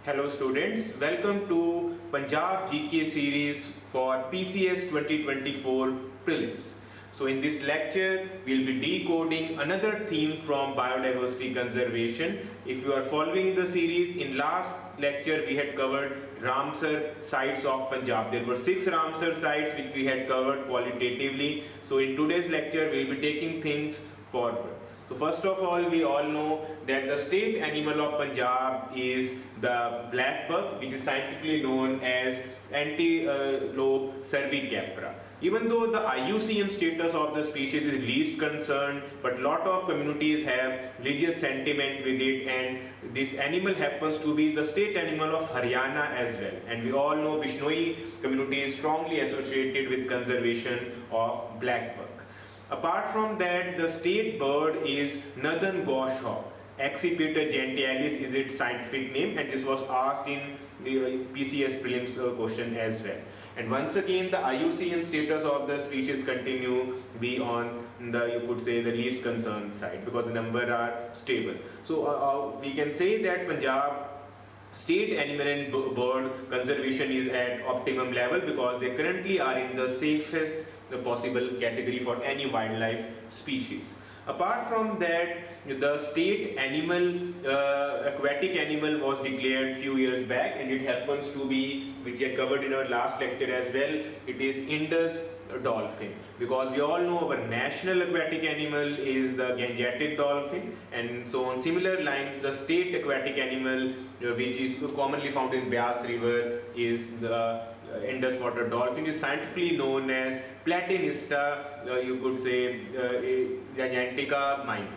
Hello students, welcome to Punjab GK series for PCS 2024 prelims. So in this lecture, we'll be decoding another theme from biodiversity conservation. If you are following the series, in last lecture we had covered Ramsar sites of Punjab. There were 6 Ramsar sites which we had covered qualitatively. So in today's lecture, we'll be taking things forward. So first of all, we all know that the state animal of Punjab is the black buck, which is scientifically known as Antelope cervicapra. Even though the IUCN status of the species is least concerned, but lot of communities have religious sentiment with it, and this animal happens to be the state animal of Haryana as well. And we all know Bishnoi community is strongly associated with conservation of black buck. Apart from that, the state bird is northern goshawk. Accipiter gentialis is its scientific name, and this was asked in the PCS prelims question as well. And once again, the IUCN status of the species continue be on the, you could say, the least concerned side, because the number are stable. So we can say that Punjab state animal and bird conservation is at optimum level, because they currently are in the safest possible category for any wildlife species. Apart from that, the state animal, aquatic animal was declared few years back, and it happens to be, which we had covered in our last lecture as well, it is indus dolphin, because we all know our national aquatic animal is the Gangetic dolphin, and so on similar lines the state aquatic animal which is commonly found in Beas river is the Indus water dolphin, is scientifically known as Platanista, you could say Gigantica minor.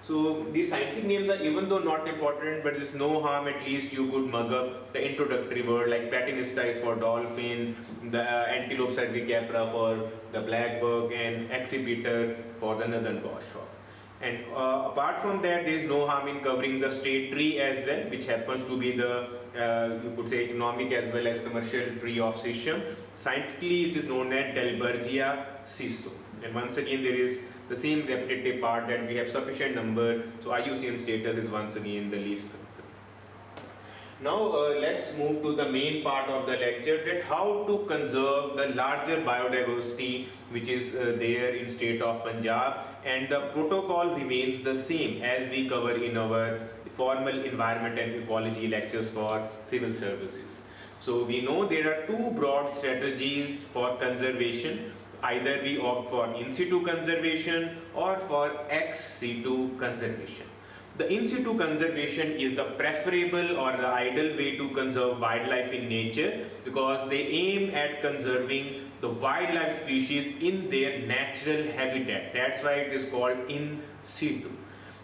So these scientific names are, even though not important, but there's no harm, at least you could mug up the introductory word, like Platanista is for dolphin, the Antelope cervicapra for the black buck, and Accipiter for the northern goshawk. And apart from that, there is no harm in covering the state tree as well, which happens to be the, you could say, economic as well as commercial tree of Sisyam. Scientifically, it is known as Dalbergia siso. And once again, there is the same repetitive part that we have sufficient number, so IUCN status is once again the least concern. Now let's move to the main part of the lecture, that how to conserve the larger biodiversity which is there in state of Punjab, and the protocol remains the same as we cover in our formal environment and ecology lectures for civil services. So we know there are two broad strategies for conservation. Either we opt for in-situ conservation or for ex-situ conservation. The in-situ conservation is the preferable or the ideal way to conserve wildlife in nature, because they aim at conserving the wildlife species in their natural habitat. That's why it is called in-situ.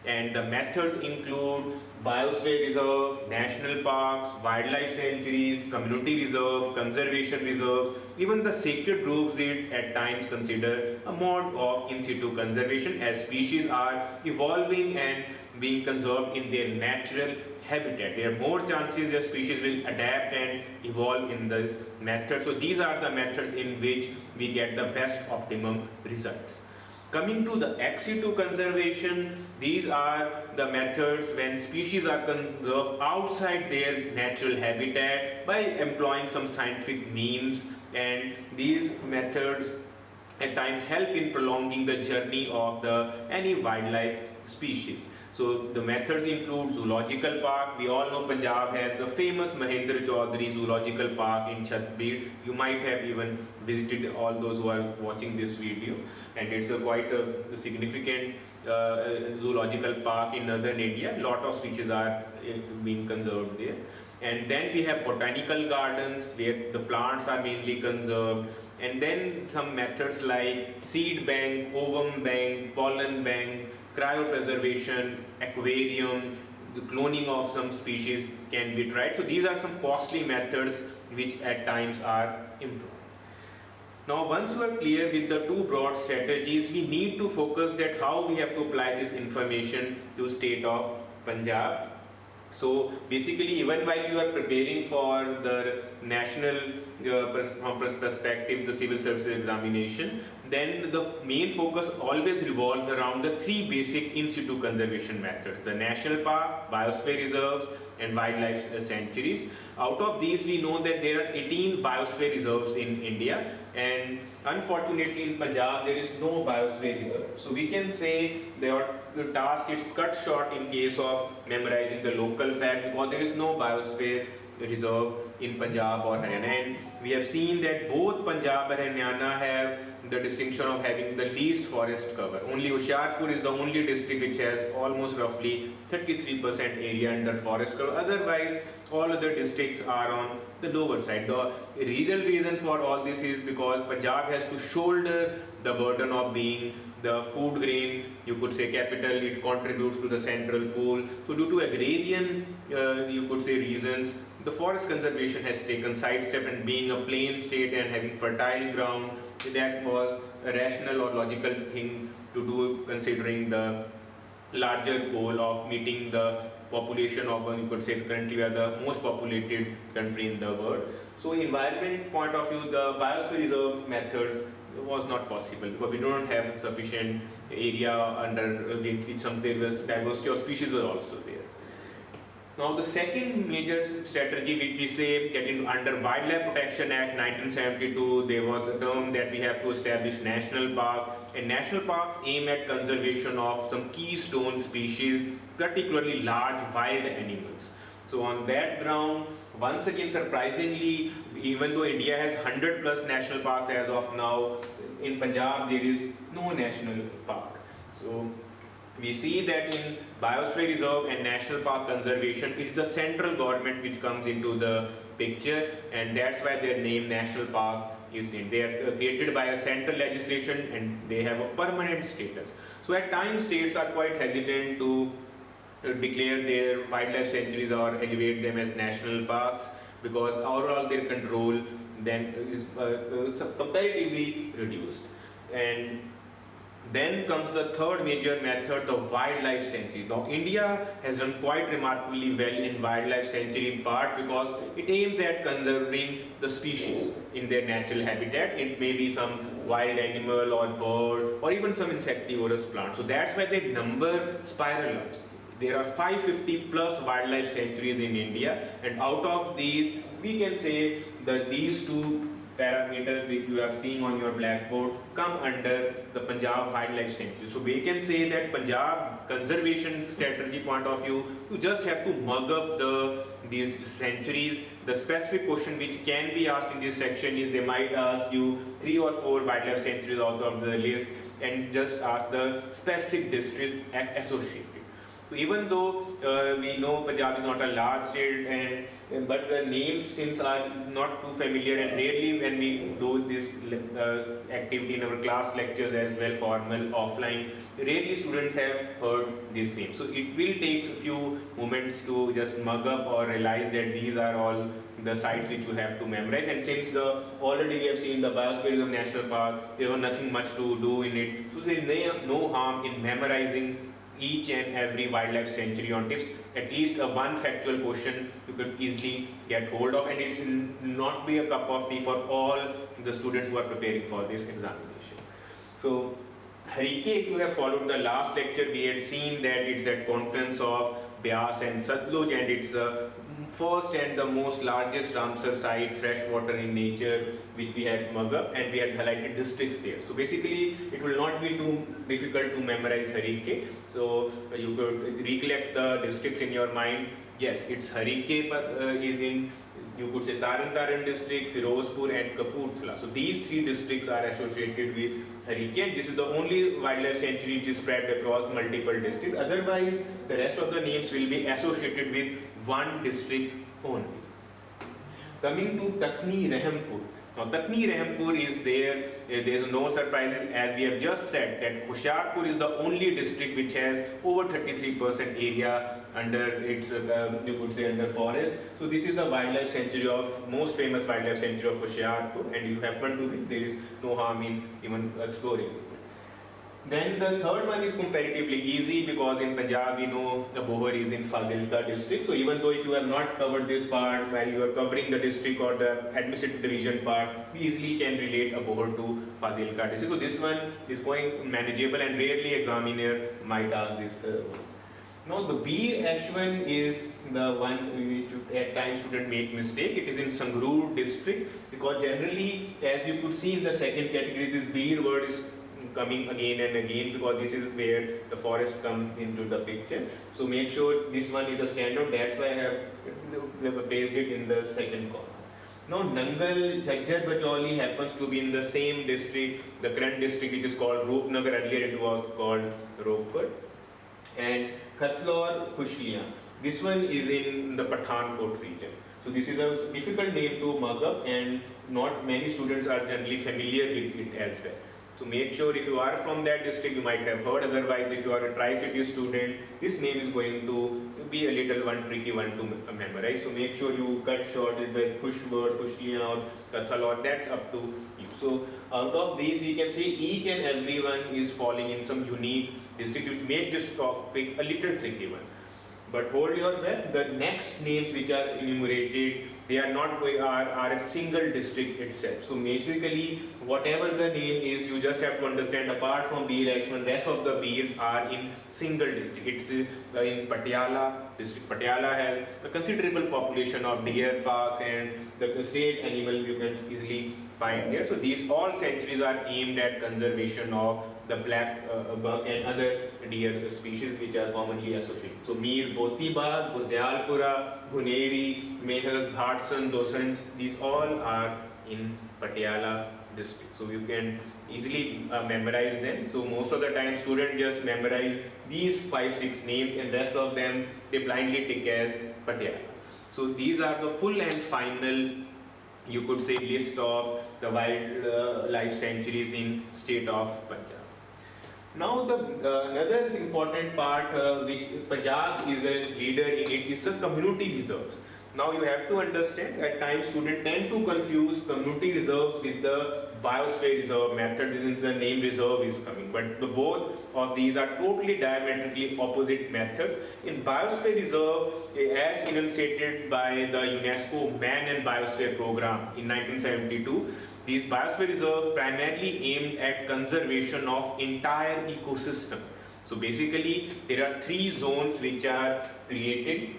And the methods include biosphere reserve, national parks, wildlife sanctuaries, community reserve, conservation reserves. Even the sacred groves is at times considered a mode of in-situ conservation, as species are evolving and being conserved in their natural habitat. There are more chances that species will adapt and evolve in this method. So these are the methods in which we get the best optimum results. Coming to the ex-situ conservation, these are the methods when species are conserved outside their natural habitat by employing some scientific means, and these methods at times help in prolonging the journey of any wildlife species. So the methods include zoological park. We all know Punjab has the famous Mahendra Chaudhary Zoological Park in Chatbir. You might have even visited, all those who are watching this video, and it's quite a significant zoological park in northern India. Lot of species are being conserved there. And then we have botanical gardens where the plants are mainly conserved. And then some methods like seed bank, ovum bank, pollen bank, cryopreservation, aquarium, the cloning of some species can be tried. So these are some costly methods which at times are employed. Now once you are clear with the two broad strategies, we need to focus that how we have to apply this information to state of Punjab. So basically, even while you are preparing for the national from perspective, the civil services examination, then the main focus always revolves around the three basic in-situ conservation methods: the national park, biosphere reserves, and wildlife sanctuaries. Out of these, we know that there are 18 biosphere reserves in India, and unfortunately in Punjab there is no biosphere reserve. So we can say the task is cut short in case of memorizing the local fact, because there is no biosphere reserve in Punjab or Haryana. And we have seen that both Punjab and Haryana have the distinction of having the least forest cover. Only Hoshiarpur is the only district which has almost roughly 33% area under forest cover. Otherwise, all other districts are on the lower side. The real reason for all this is because Punjab has to shoulder the burden of being the food grain, you could say, capital. It contributes to the central pool. So due to agrarian, you could say, reasons, the forest conservation has taken sidestep, and being a plain state and having fertile ground, that was a rational or logical thing to do, considering the larger goal of meeting the population of, you could say, currently we are the most populated country in the world. So environment point of view, the biosphere reserve methods was not possible because we don't have sufficient area under which some diversity of species was also there. Now the second major strategy which we say that under Wildlife Protection Act 1972, there was a term that we have to establish national park, and national parks aim at conservation of some keystone species, particularly large wild animals. So on that ground, once again surprisingly, even though India has 100 plus national parks as of now, in Punjab there is no national park. So we see that in biosphere reserve and national park conservation, it's the central government which comes into the picture, and that's why their name national park is in. They are created by a central legislation and they have a permanent status. So at times states are quite hesitant to declare their wildlife sanctuaries or elevate them as national parks, because overall their control then is comparatively reduced. And then comes the third major method, the wildlife sanctuary. Now India has done quite remarkably well in wildlife sanctuary, in part because it aims at conserving the species in their natural habitat. It may be some wild animal or bird or even some insectivorous plant. So that's why they number spiral ups. There are 550 plus wildlife sanctuaries in India, and out of these we can say that these two parameters which you are seeing on your blackboard come under the Punjab Wildlife Sanctuary. So we can say that Punjab conservation strategy point of view, you just have to mug up these sanctuaries. The specific question which can be asked in this section is they might ask you 3 or 4 wildlife sanctuaries out of the list and just ask the specific districts associated. So even though we know Punjab is not a large state, but the names since are not too familiar, and rarely when we do this activity in our class lectures as well, formal, offline, rarely students have heard this name. So it will take a few moments to just mug up or realize that these are all the sites which you have to memorize. And since already we have seen the Biosphere of National Park, there was nothing much to do in it. So there is no harm in memorizing each and every wildlife sanctuary on tips. At least one factual question you could easily get hold of, and it will not be a cup of tea for all the students who are preparing for this examination. So Harike, if you have followed the last lecture, we had seen that it's at confluence of Beas and Satluj, and it's the first and the most largest Ramsar site, freshwater in nature, which we had mug up, and we had highlighted districts there. So basically it will not be too difficult to memorize Harike. So you could recollect the districts in your mind. Yes, it's Harike is in, you could say, Taran district, Firozpur and Kapurthala. So these 3 districts are associated with Harike, and this is the only wildlife sanctuary which is spread across multiple districts. Otherwise, the rest of the names will be associated with one district only. Coming to Takni Rahimpur. Now Takni Rahimpur is there is no surprises, as we have just said that Hoshiarpur is the only district which has over 33% area under its, you could say, under forest. So this is the wildlife sanctuary of, most famous wildlife sanctuary of Hoshiarpur, and you happen to be, there is no harm in even exploring it. Then the third one is comparatively easy because in Punjab we know the Bohar is in Fazilka district. So even though if you have not covered this part while you are covering the district or the administrative division part, we easily can relate a Bohar to Fazilka district. So this one is quite manageable and rarely examiner might ask this one. Now the B Ashwin is the one which at times student make mistake. It is in Sangrur district because generally as you could see in the second category this Bir word is coming again and again because this is where the forest come into the picture. So make sure this one is the standard, that's why I have placed it in the second column. Now Nangal, Jhajjar Bacholi happens to be in the same district, the current district which is called Roopnagar, earlier it was called Ropkar. And Khathlor, Khushliyan, this one is in the Pathankot region. So this is a difficult name to mug up and not many students are generally familiar with it as well. So make sure if you are from that district you might have heard, otherwise if you are a Tri-City student, this name is going to be a little tricky one to memorize. So make sure you cut short it by Kushwar, Kushliyan or Kathalor, that's up to you. So out of these we can see each and every one is falling in some unique district which make this topic a little tricky one. But hold your breath, the next names which are enumerated, they are not are a single district itself. So basically, whatever the name is, you just have to understand apart from Bir Ashwin, rest of the Birs are in single district. It's in Patiala district. Patiala has a considerable population of deer parks and the state animal you can easily find there. So these all sanctuaries are aimed at conservation of the black buck and other deer species which are commonly associated. So Mir, Botibag, Budyalpura, Guneri, Mehas, Bhatsan, Dosans, these all are in Patiala district. So you can easily memorize them. So most of the time students just memorize these 5-6 names and rest of them they blindly take as Patiala. So these are the full and final, you could say, list of the wildlife sanctuaries in state of Punjab. Now the another important part which Punjab is a leader in it is the community reserves. Now you have to understand at times students tend to confuse community reserves with the biosphere reserve method since the name reserve is coming, but the both of these are totally diametrically opposite methods. In biosphere reserve, as enunciated by the UNESCO Man and Biosphere Program in 1972, these biosphere reserves primarily aimed at conservation of entire ecosystem. So basically there are 3 zones which are created.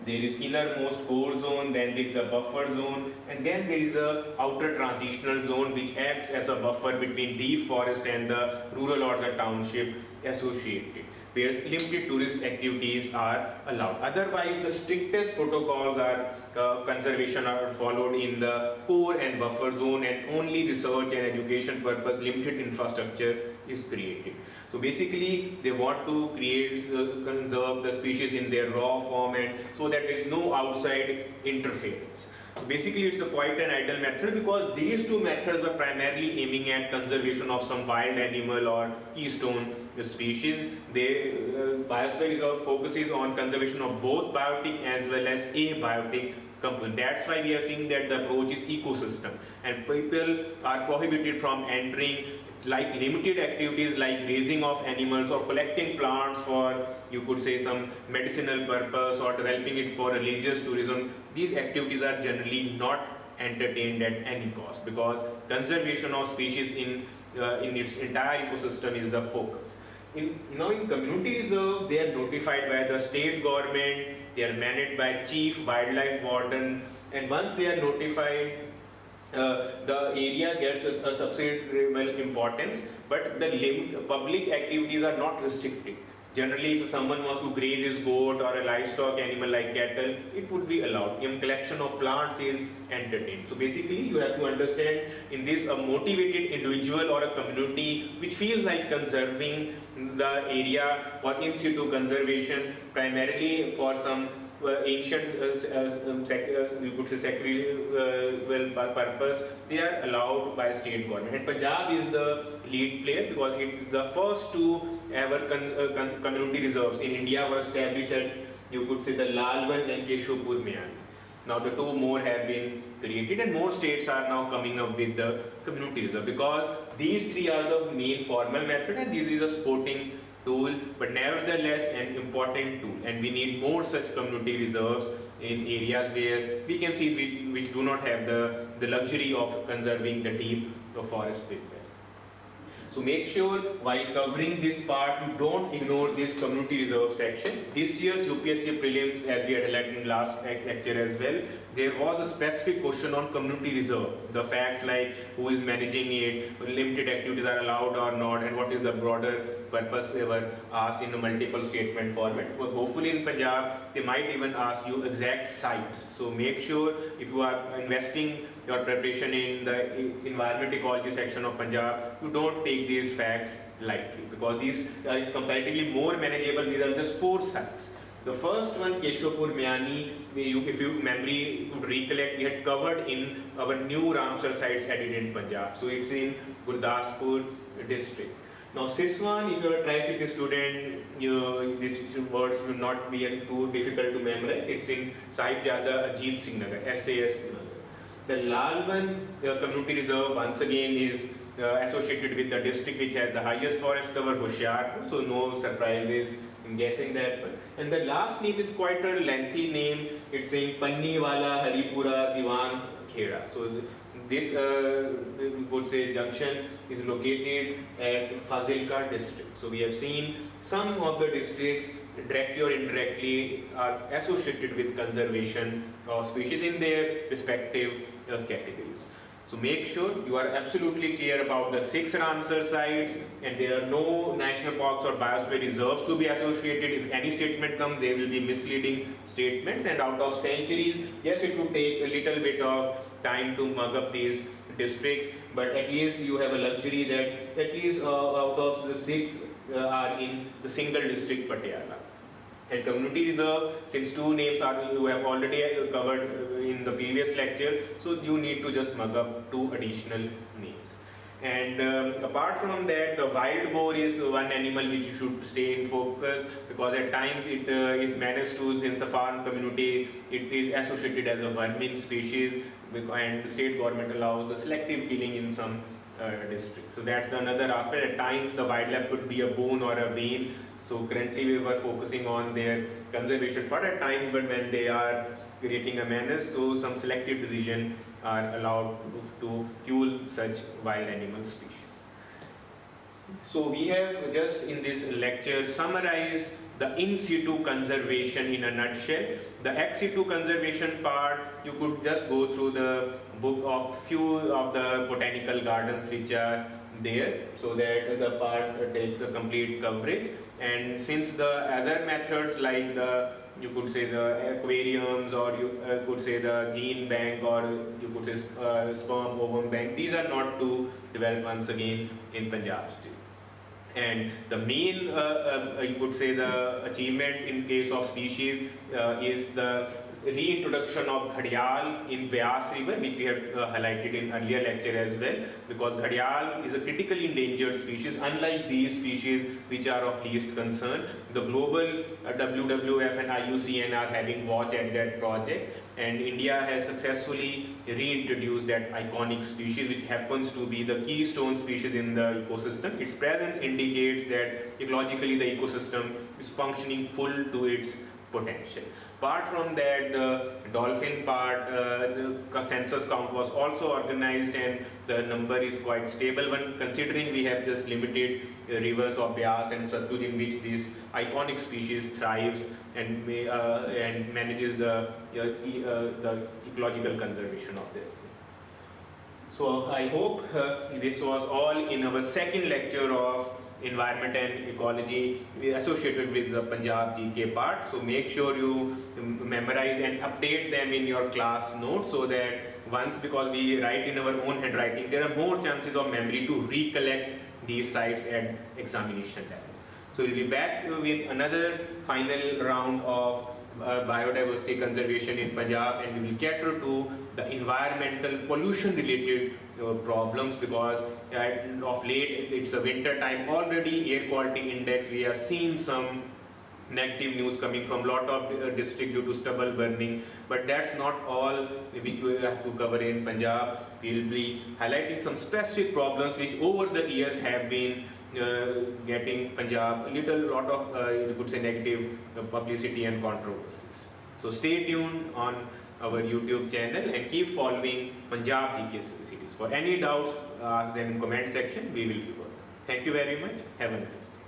There is innermost core zone, then there is a buffer zone, and then there is a outer transitional zone which acts as a buffer between deep forest and the rural or the township associated, where limited tourist activities are allowed. Otherwise, the strictest protocols are conservation are followed in the core and buffer zone, and only research and education purpose limited infrastructure is created. So basically they want to create, conserve the species in their raw form and so that there is no outside interference. So basically it's quite an ideal method because these 2 methods are primarily aiming at conservation of some wild animal or keystone species. Biosphere reserve focuses on conservation of both biotic as well as abiotic component. That's why we are seeing that the approach is ecosystem and people are prohibited from entering like limited activities like raising of animals or collecting plants for, you could say, some medicinal purpose or developing it for religious tourism. These activities are generally not entertained at any cost because conservation of species in its entire ecosystem is the focus. In community reserve, they are notified by the state government, they are managed by chief wildlife warden, and once they are notified, the area gets a subsidiary importance, but the public activities are not restricted. Generally, if someone wants to graze his goat or a livestock animal like cattle, it would be allowed. Even collection of plants is entertained. So basically, you have to understand in this a motivated individual or a community which feels like conserving the area for in-situ conservation, primarily for some ancient you could say secretarial purpose, they are allowed by state government. And Punjab is the lead player because it is the first to ever community reserves in India were established at, you could say, the Lalwan and Keshwapur Mayani. Now the 2 more have been created and more states are now coming up with the community reserve because These three are the main formal method, and this is a sporting tool, but nevertheless an important tool, and we need more such community reserves in areas where we can see which do not have the luxury of conserving the deep forest within. So make sure while covering this part, you don't ignore this community reserve section. This year's UPSC prelims, as we had highlighted in last lecture as well, there was a specific question on community reserve. The facts like who is managing it, limited activities are allowed or not, and what is the broader purpose they were asked in a multiple statement format. But hopefully in Punjab, they might even ask you exact sites. So make sure if you are investing your preparation in the environment ecology section of Punjab, you don't take these facts lightly, because these are comparatively more manageable. These are just 4 sites. The first one, Keshwapur Myani, if you memory could recollect, we had covered in our new Ramsar sites added in Punjab. So it's in Gurdaspur district. Now Siswan, if you are a tri-city student, these words will not be too difficult to memorize. It's in Sahibzada Ajit Singh Nagar, SAS. The Lalwan community reserve once again is associated with the district which has the highest forest cover, Hoshiarpur, so no surprises in guessing that one. And the last name is quite a lengthy name. It's saying Panniwala, Haripura, Diwan, Khera. So this we could say junction is located at Fazilka district. So we have seen some of the districts directly or indirectly are associated with conservation of species in their respective categories. So make sure you are absolutely clear about the 6 Ramsar sites, and there are no national parks or biosphere reserves to be associated. If any statement comes, they will be misleading statements. And out of sanctuaries, yes, it would take a little bit of time to mug up these districts, but at least you have a luxury that at least out of the 6 are in the single district Patiala. And community reserve, since 2 names are you have already covered in the previous lecture, so you need to just mug up 2 additional names. And apart from that, the wild boar is one animal which you should stay in focus, because at times it is menaced to, since a farm community, it is associated as a vermin species, and the state government allows the selective killing in some districts. So that's another aspect. At times the wildlife could be a boon or a bane. So currently we were focusing on their conservation part at times, but when they are creating a menace, so some selective decision are allowed to fuel such wild animal species. So we have just in this lecture summarized the in-situ conservation in a nutshell. The ex-situ conservation part, you could just go through the book of few of the botanical gardens which are there, so that the part takes a complete coverage. And since the other methods like the, you could say the aquariums, or you could say the gene bank, or you could say sperm ovum bank, these are not to develop once again in Punjab still. And the main, you could say the achievement in case of species is the reintroduction of Gharial in Vyas river, which we have highlighted in earlier lecture as well, because Gharial is a critically endangered species. Unlike these species which are of least concern, the global WWF and IUCN are having watch at that project, and India has successfully reintroduced that iconic species, which happens to be the keystone species in the ecosystem. Its presence indicates that ecologically the ecosystem is functioning full to its potential. Apart from that, the dolphin part, the census count was also organized, and the number is quite stable when considering we have just limited rivers of Byas and Satluj in which this iconic species thrives and manages the ecological conservation of them. So I hope this was all in our second lecture of environment and ecology associated with the Punjab GK part. So make sure you memorize and update them in your class notes, so that once, because we write in our own handwriting, there are more chances of memory to recollect these sites at examination level. So we'll be back with another final round of biodiversity conservation in Punjab, and we will cater to the environmental pollution related problems, because of late it's a winter time already. Air quality index, we are seeing some negative news coming from lot of district due to stubble burning, but that's not all which we have to cover in Punjab. We'll be highlighting some specific problems which over the years have been getting Punjab a lot of you could say negative publicity and controversies. So stay tuned on our YouTube channel and keep following Punjab GK series. For any doubts, ask them in comment section. We will revert. Thank you very much. Have a nice day.